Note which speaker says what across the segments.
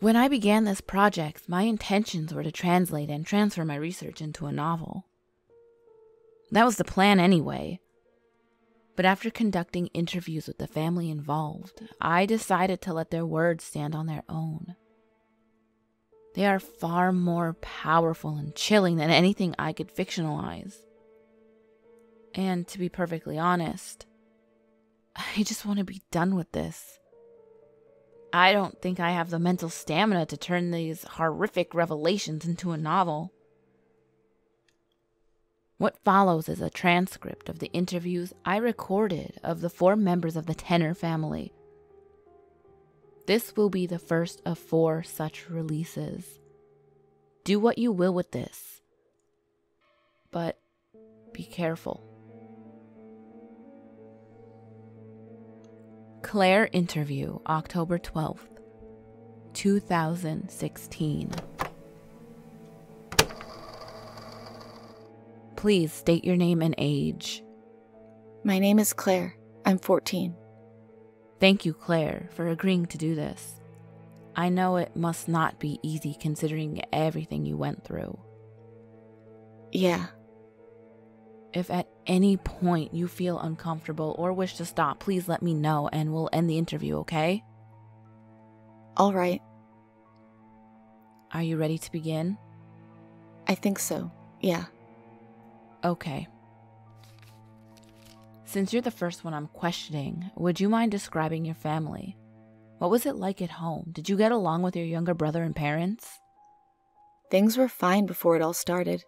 Speaker 1: When I began this project, my intentions were to translate and transfer my research into a novel. That was the plan anyway. But after conducting interviews with the family involved, I decided to let their words stand on their own. They are far more powerful and chilling than anything I could fictionalize. And to be perfectly honest, I just want to be done with this. I don't think I have the mental stamina to turn these horrific revelations into a novel. What follows is a transcript of the interviews I recorded of the 4 members of the Tenor family. This will be the first of 4 such releases. Do what you will with this, but be careful. Clair interview, October 12th, 2016. Please state your name and age.
Speaker 2: My name is Claire. I'm 14.
Speaker 1: Thank you, Claire, for agreeing to do this. I know it must not be easy considering everything you went through.
Speaker 2: Yeah.
Speaker 1: If at any point you feel uncomfortable or wish to stop, please let me know and we'll end the interview, okay?
Speaker 2: All right.
Speaker 1: Are you ready to begin?
Speaker 2: I think so, yeah.
Speaker 1: Okay. Since you're the first one I'm questioning, would you mind describing your family? What was it like at home? Did you get along with your younger brother and parents?
Speaker 2: Things were fine before it all started.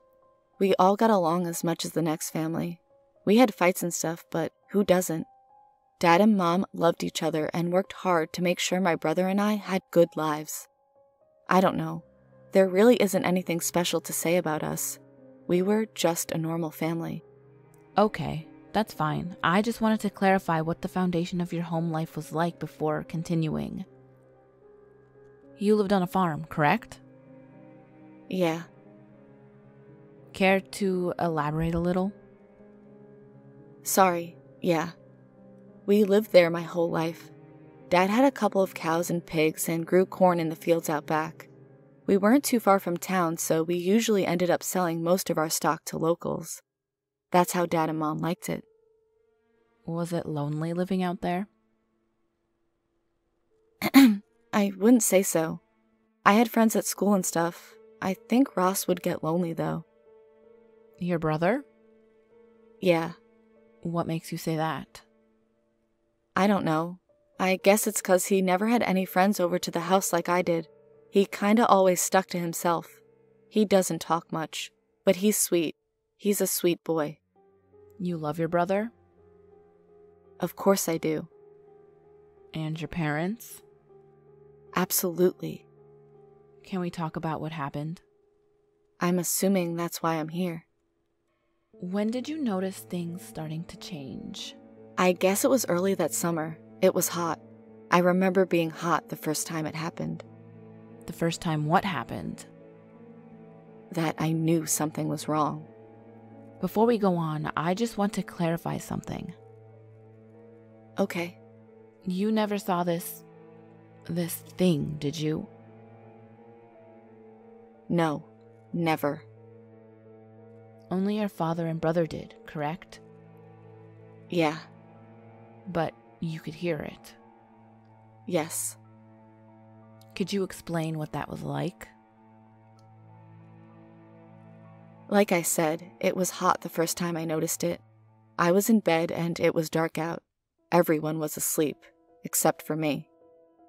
Speaker 2: We all got along as much as the next family. We had fights and stuff, but who doesn't? Dad and Mom loved each other and worked hard to make sure my brother and I had good lives. I don't know. There really isn't anything special to say about us. We were just a normal family.
Speaker 1: Okay, that's fine. I just wanted to clarify what the foundation of your home life was like before continuing. You lived on a farm, correct?
Speaker 2: Yeah.
Speaker 1: Care to elaborate a little?
Speaker 2: Sorry, yeah. We lived there my whole life. Dad had a couple of cows and pigs and grew corn in the fields out back. We weren't too far from town, so we usually ended up selling most of our stock to locals. That's how Dad and Mom liked it.
Speaker 1: Was it lonely living out there?
Speaker 2: I wouldn't say so. I had friends at school and stuff. I think Ross would get lonely, though.
Speaker 1: Your brother?
Speaker 2: Yeah.
Speaker 1: What makes you say that?
Speaker 2: I don't know. I guess it's 'cause he never had any friends over to the house like I did. He kinda always stuck to himself. He doesn't talk much, but he's sweet. He's a sweet boy.
Speaker 1: You love your brother?
Speaker 2: Of course I do.
Speaker 1: And your parents?
Speaker 2: Absolutely.
Speaker 1: Can we talk about what happened?
Speaker 2: I'm assuming that's why I'm here.
Speaker 1: When did you notice things starting to change?
Speaker 2: I guess it was early that summer. It was hot. I remember being hot the first time it happened.
Speaker 1: The first time what happened?
Speaker 2: That I knew something was wrong.
Speaker 1: Before we go on, I just want to clarify something.
Speaker 2: Okay.
Speaker 1: You never saw this thing, did you?
Speaker 2: No, never.
Speaker 1: Only your father and brother did, correct?
Speaker 2: Yeah.
Speaker 1: But you could hear it.
Speaker 2: Yes.
Speaker 1: Could you explain what that was like?
Speaker 2: Like I said, it was hot the first time I noticed it. I was in bed and it was dark out. Everyone was asleep, except for me.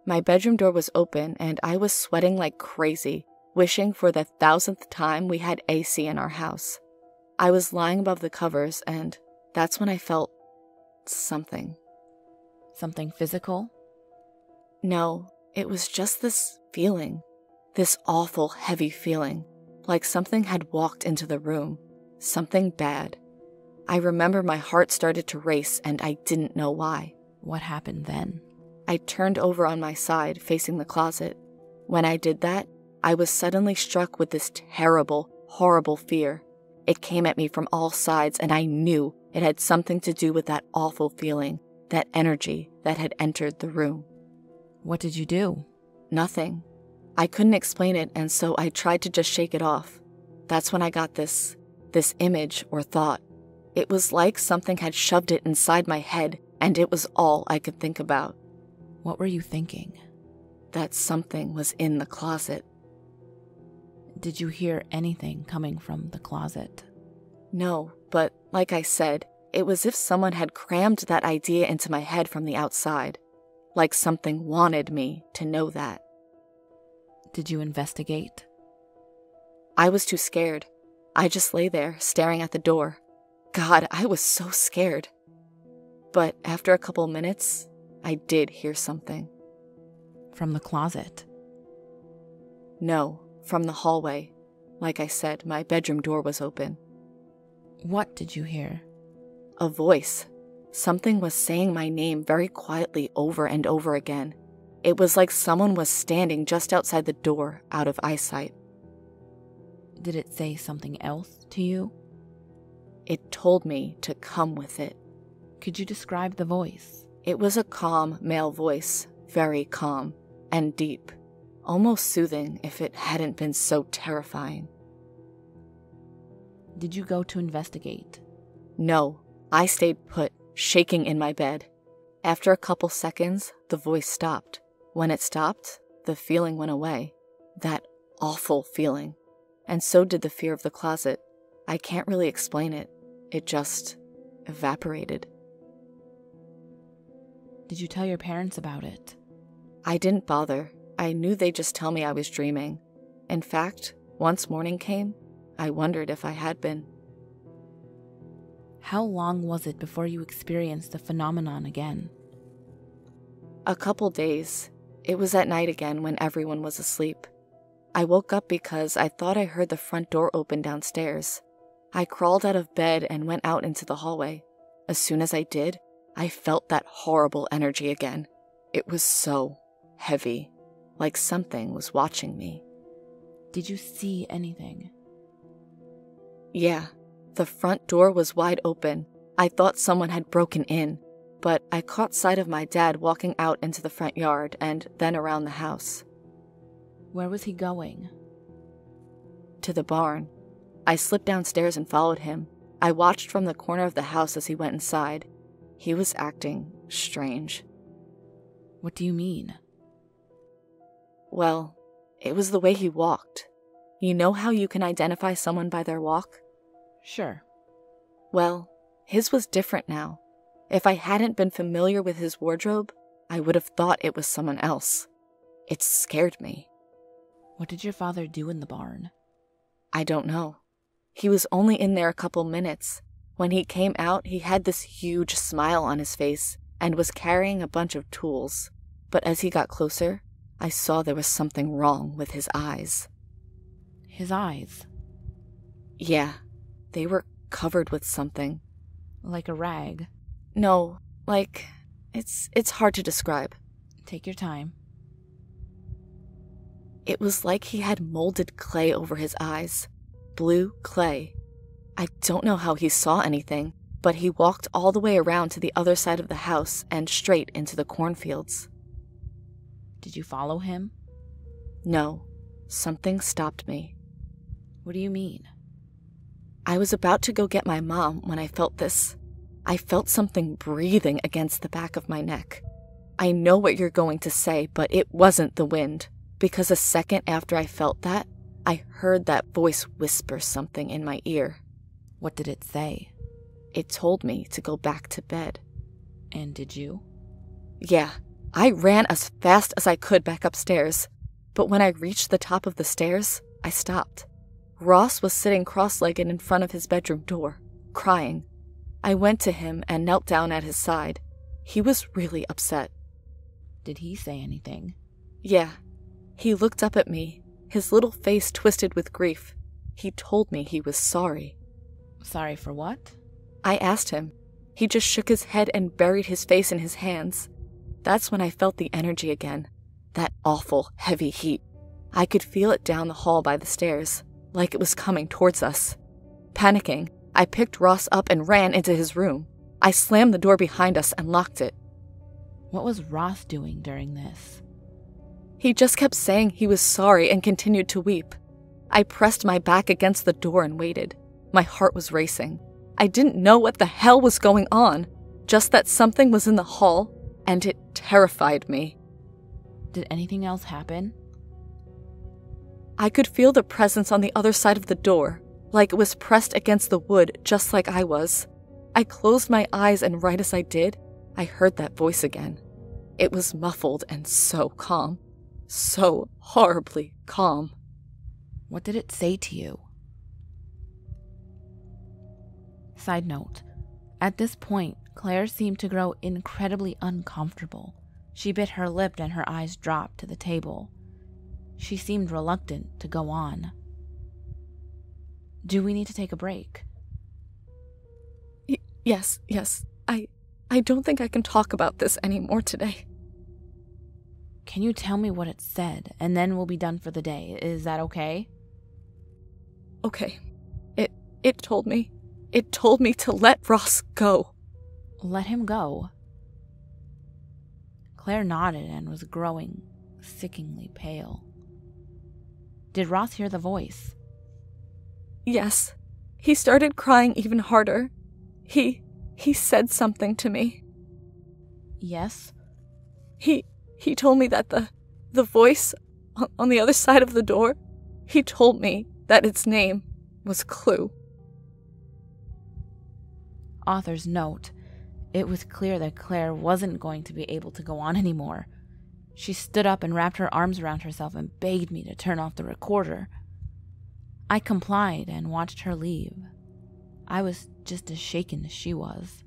Speaker 2: My bedroom door was open and I was sweating like crazy, wishing for the 1,000th time we had AC in our house. I was lying above the covers and that's when I felt something.
Speaker 1: Something physical?
Speaker 2: No, it was just this feeling. This awful, heavy feeling. Like something had walked into the room. Something bad. I remember my heart started to race and I didn't know why.
Speaker 1: What happened then?
Speaker 2: I turned over on my side, facing the closet. When I did that, I was suddenly struck with this terrible, horrible fear. It came at me from all sides and I knew it had something to do with that awful feeling, that energy that had entered the room.
Speaker 1: What did you do?
Speaker 2: Nothing. I couldn't explain it, and so I tried to just shake it off. That's when I got this image or thought. It was like something had shoved it inside my head, and it was all I could think about.
Speaker 1: What were you thinking?
Speaker 2: That something was in the closet.
Speaker 1: Did you hear anything coming from the closet?
Speaker 2: No, but like I said, it was as if someone had crammed that idea into my head from the outside. Like something wanted me to know that.
Speaker 1: Did you investigate?
Speaker 2: I was too scared. I just lay there, staring at the door. God, I was so scared. But after a couple minutes, I did hear something.
Speaker 1: From the closet?
Speaker 2: No, from the hallway. Like I said, my bedroom door was open.
Speaker 1: What did you hear?
Speaker 2: A voice. Something was saying my name very quietly over and over again. It was like someone was standing just outside the door, out of eyesight.
Speaker 1: Did it say something else to you?
Speaker 2: It told me to come with it.
Speaker 1: Could you describe the voice?
Speaker 2: It was a calm male voice, very calm and deep, almost soothing if it hadn't been so terrifying.
Speaker 1: Did you go to investigate?
Speaker 2: No, I stayed put, shaking in my bed. After a couple seconds, the voice stopped. When it stopped, the feeling went away. That awful feeling. And so did the fear of the closet. I can't really explain it. It just evaporated.
Speaker 1: Did you tell your parents about it?
Speaker 2: I didn't bother. I knew they'd just tell me I was dreaming. In fact, once morning came, I wondered if I had been.
Speaker 1: How long was it before you experienced the phenomenon again?
Speaker 2: A couple days. It was at night again when everyone was asleep. I woke up because I thought I heard the front door open downstairs. I crawled out of bed and went out into the hallway. As soon as I did, I felt that horrible energy again. It was so heavy, like something was watching me.
Speaker 1: Did you see anything?
Speaker 2: Yeah, the front door was wide open. I thought someone had broken in, but I caught sight of my dad walking out into the front yard and then around the house.
Speaker 1: Where was he going?
Speaker 2: To the barn. I slipped downstairs and followed him. I watched from the corner of the house as he went inside. He was acting strange.
Speaker 1: What do you mean?
Speaker 2: Well, it was the way he walked. You know how you can identify someone by their walk?
Speaker 1: Sure.
Speaker 2: Well, his was different now. If I hadn't been familiar with his wardrobe, I would have thought it was someone else. It scared me.
Speaker 1: What did your father do in the barn?
Speaker 2: I don't know. He was only in there a couple minutes. When he came out, he had this huge smile on his face and was carrying a bunch of tools. But as he got closer, I saw there was something wrong with his eyes.
Speaker 1: His eyes?
Speaker 2: Yeah, they were covered with something.
Speaker 1: Like a rag?
Speaker 2: No, like, it's hard to describe.
Speaker 1: Take your time.
Speaker 2: It was like he had molded clay over his eyes. Blue clay. I don't know how he saw anything, but he walked all the way around to the other side of the house and straight into the cornfields.
Speaker 1: Did you follow him?
Speaker 2: No, something stopped me.
Speaker 1: What do you mean?
Speaker 2: I was about to go get my mom when I felt this. I felt something breathing against the back of my neck. I know what you're going to say, but it wasn't the wind, because a second after I felt that, I heard that voice whisper something in my ear.
Speaker 1: What did it say?
Speaker 2: It told me to go back to bed.
Speaker 1: And did you?
Speaker 2: Yeah, I ran as fast as I could back upstairs. But when I reached the top of the stairs, I stopped. Ross was sitting cross-legged in front of his bedroom door, crying. I went to him and knelt down at his side. He was really upset.
Speaker 1: Did he say anything?
Speaker 2: Yeah. He looked up at me, his little face twisted with grief. He told me he was sorry.
Speaker 1: Sorry for what?
Speaker 2: I asked him. He just shook his head and buried his face in his hands. That's when I felt the energy again. That awful, heavy heat. I could feel it down the hall by the stairs, like it was coming towards us. Panicking, I picked Ross up and ran into his room. I slammed the door behind us and locked it.
Speaker 1: What was Ross doing during this?
Speaker 2: He just kept saying he was sorry and continued to weep. I pressed my back against the door and waited. My heart was racing. I didn't know what the hell was going on, just that something was in the hall, and it terrified me.
Speaker 1: Did anything else happen?
Speaker 2: I could feel the presence on the other side of the door, like it was pressed against the wood just like I was. I closed my eyes, and right as I did, I heard that voice again. It was muffled and so calm. So horribly calm.
Speaker 1: What did it say to you? Side note, at this point, Claire seemed to grow incredibly uncomfortable. She bit her lip and her eyes dropped to the table. She seemed reluctant to go on. Do we need to take a break?
Speaker 2: Yes. I don't think I can talk about this anymore today.
Speaker 1: Can you tell me what it said, and then we'll be done for the day? Is that okay?
Speaker 2: Okay. It told me to let Ross go.
Speaker 1: Let him go? Claire nodded and was growing sickeningly pale. Did Ross hear the voice?
Speaker 2: Yes. He started crying even harder. He said something to me.
Speaker 1: Yes?
Speaker 2: He told me that the voice on the other side of the door, he told me that its name was Clue.
Speaker 1: Author's note. It was clear that Claire wasn't going to be able to go on anymore. She stood up and wrapped her arms around herself and begged me to turn off the recorder. I complied and watched her leave. I was just as shaken as she was.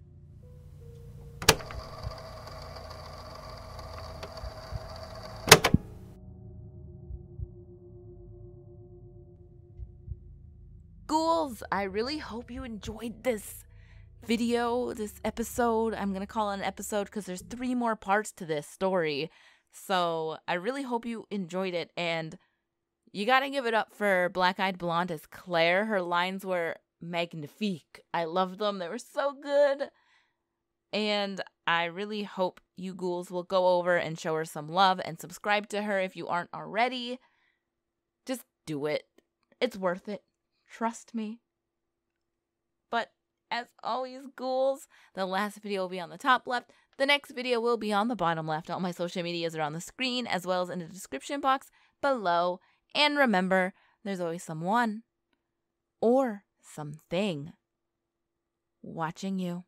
Speaker 1: Ghouls, I really hope you enjoyed this video, this episode. I'm going to call it an episode because there's 3 more parts to this story. So I really hope you enjoyed it. And you got to give it up for Black-Eyed Blonde as Claire. Her lines were magnifique. I loved them. They were so good. And I really hope you ghouls will go over and show her some love and subscribe to her if you aren't already. Just do it. It's worth it. Trust me. But as always, ghouls, the last video will be on the top left. The next video will be on the bottom left. All my social medias are on the screen as well as in the description box below. And remember, there's always someone or something watching you.